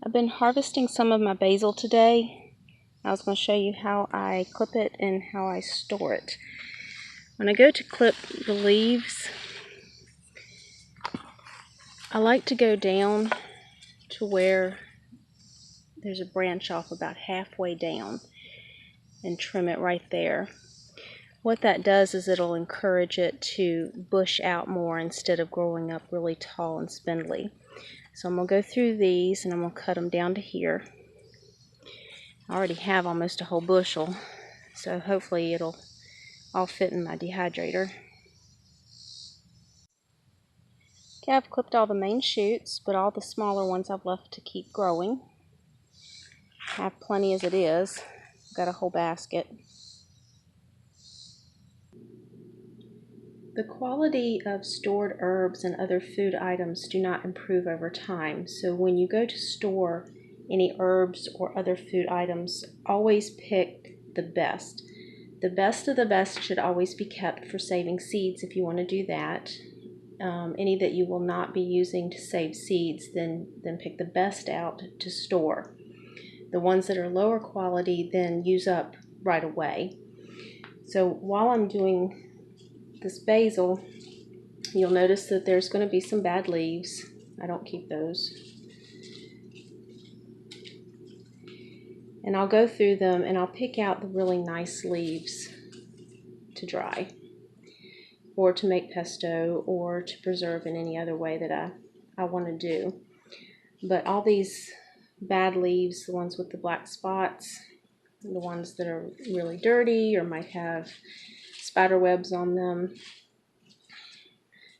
I've been harvesting some of my basil today. I was going to show you how I clip it and how I store it. When I go to clip the leaves, I like to go down to where there's a branch off about halfway down and trim it right there. What that does is it'll encourage it to bush out more instead of growing up really tall and spindly. So I'm going to go through these and I'm going to cut them down to here. I already have almost a whole bushel, so hopefully it'll all fit in my dehydrator. Okay, I've clipped all the main shoots, but all the smaller ones I've left to keep growing. I have plenty as it is. I've got a whole basket. The quality of stored herbs and other food items do not improve over time, so when you go to store any herbs or other food items, always pick the best. The best of the best should always be kept for saving seeds if you want to do that. Any that you will not be using to save seeds, then pick the best out to store. The ones that are lower quality, then use up right away. So while I'm doing this basil, you'll notice that there's going to be some bad leaves. I don't keep those. And I'll go through them and I'll pick out the really nice leaves to dry, or to make pesto, or to preserve in any other way that I want to do. But all these bad leaves, the ones with the black spots, the ones that are really dirty or might have spider webs on them,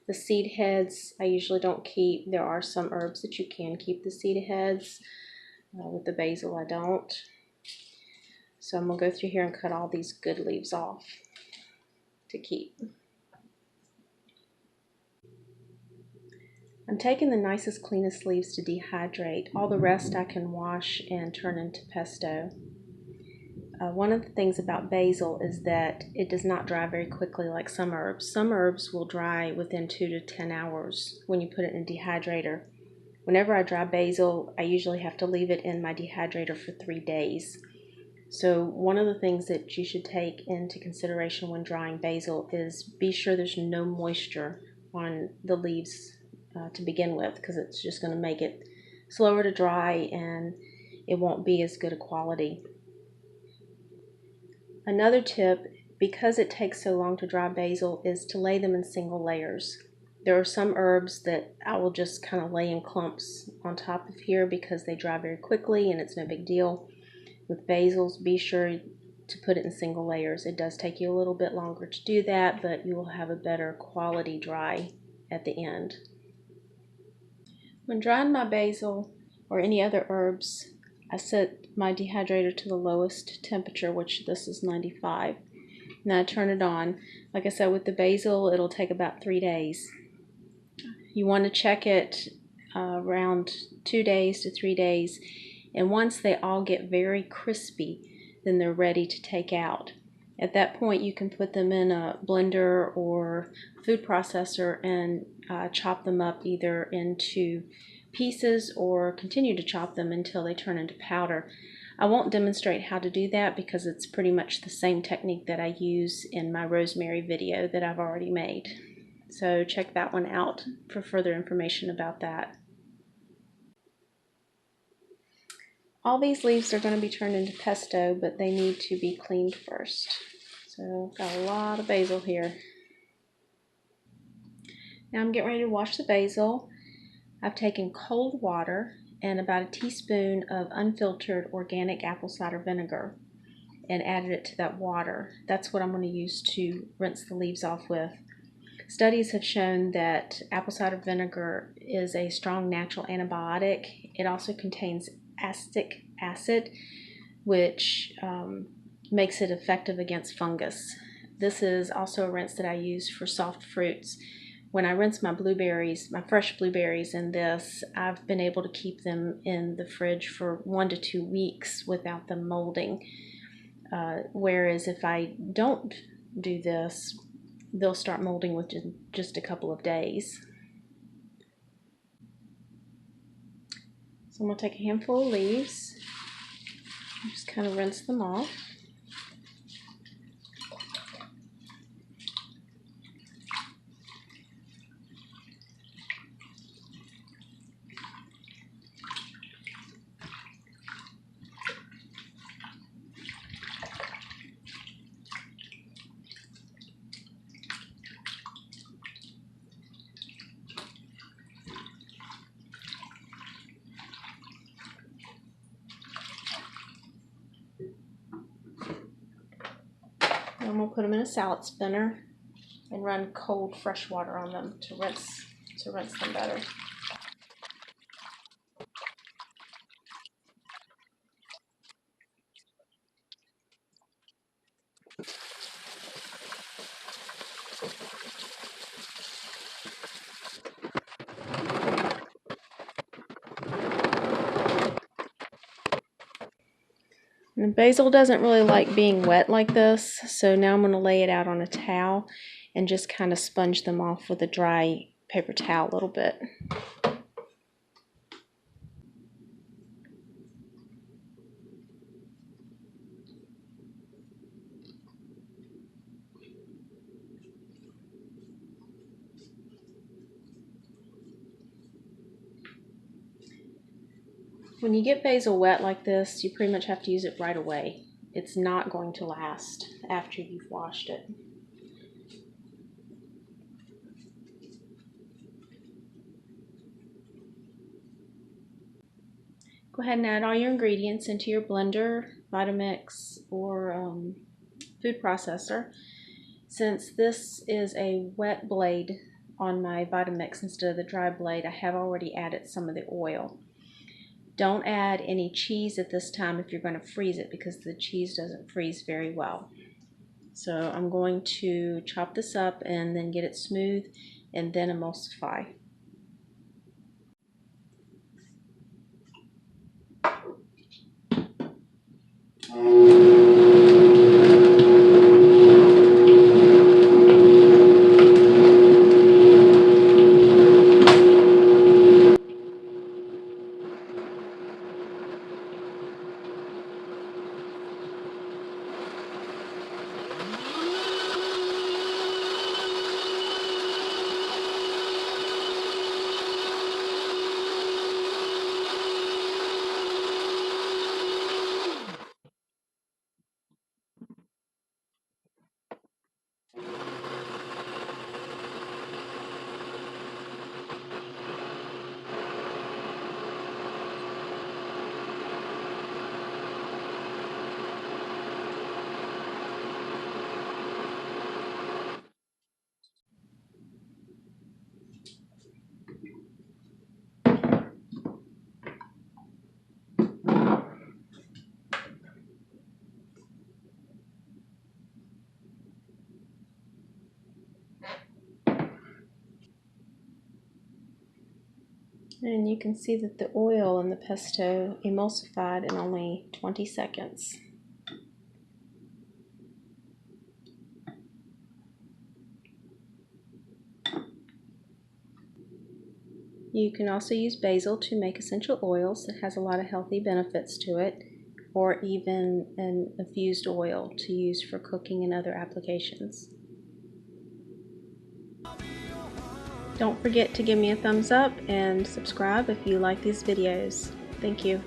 the seed heads I usually don't keep. There are some herbs that you can keep the seed heads. With the basil I don't. So I'm going to go through here and cut all these good leaves off to keep. I'm taking the nicest, cleanest leaves to dehydrate. All the rest I can wash and turn into pesto. One of the things about basil is that it does not dry very quickly like some herbs. Some herbs will dry within 2 to 10 hours when you put it in a dehydrator. Whenever I dry basil, I usually have to leave it in my dehydrator for 3 days. So one of the things that you should take into consideration when drying basil is be sure there's no moisture on the leaves to begin with, because it's just going to make it slower to dry and it won't be as good a quality. Another tip, because it takes so long to dry basil, is to lay them in single layers. There are some herbs that I will just kind of lay in clumps on top of here because they dry very quickly and it's no big deal. With basils, be sure to put it in single layers. It does take you a little bit longer to do that, but you will have a better quality dry at the end. When drying my basil or any other herbs, I set my dehydrator to the lowest temperature, which this is 95. Now I turn it on. Like I said, with the basil, it'll take about 3 days. You want to check it around 2 days to 3 days, and once they all get very crispy, then they're ready to take out. At that point, you can put them in a blender or food processor and chop them up either into pieces or continue to chop them until they turn into powder. I won't demonstrate how to do that because it's pretty much the same technique that I use in my rosemary video that I've already made. So check that one out for further information about that. All these leaves are going to be turned into pesto, but they need to be cleaned first. So I've got a lot of basil here. Now I'm getting ready to wash the basil. I've taken cold water and about a teaspoon of unfiltered organic apple cider vinegar and added it to that water. That's what I'm going to use to rinse the leaves off with. Studies have shown that apple cider vinegar is a strong natural antibiotic. It also contains acetic acid, which makes it effective against fungus. This is also a rinse that I use for soft fruits. When I rinse my blueberries, my fresh blueberries in this, I've been able to keep them in the fridge for 1 to 2 weeks without them molding. Whereas if I don't do this, they'll start molding within just a couple of days. So I'm going to take a handful of leaves, just kind of rinse them off. I'm going to put them in a salad spinner and run cold fresh water on them to rinse them better. And basil doesn't really like being wet like this, so now I'm going to lay it out on a towel and just kind of sponge them off with a dry paper towel a little bit. When you get basil wet like this, you pretty much have to use it right away. It's not going to last after you've washed it. Go ahead and add all your ingredients into your blender, Vitamix, or food processor. Since this is a wet blade on my Vitamix instead of the dry blade, I have already added some of the oil. Don't add any cheese at this time if you're going to freeze it, because the cheese doesn't freeze very well. So I'm going to chop this up and then get it smooth and then emulsify. And you can see that the oil in the pesto emulsified in only 20 seconds. You can also use basil to make essential oils. It has a lot of healthy benefits to it, or even an infused oil to use for cooking and other applications. Don't forget to give me a thumbs up and subscribe if you like these videos. Thank you.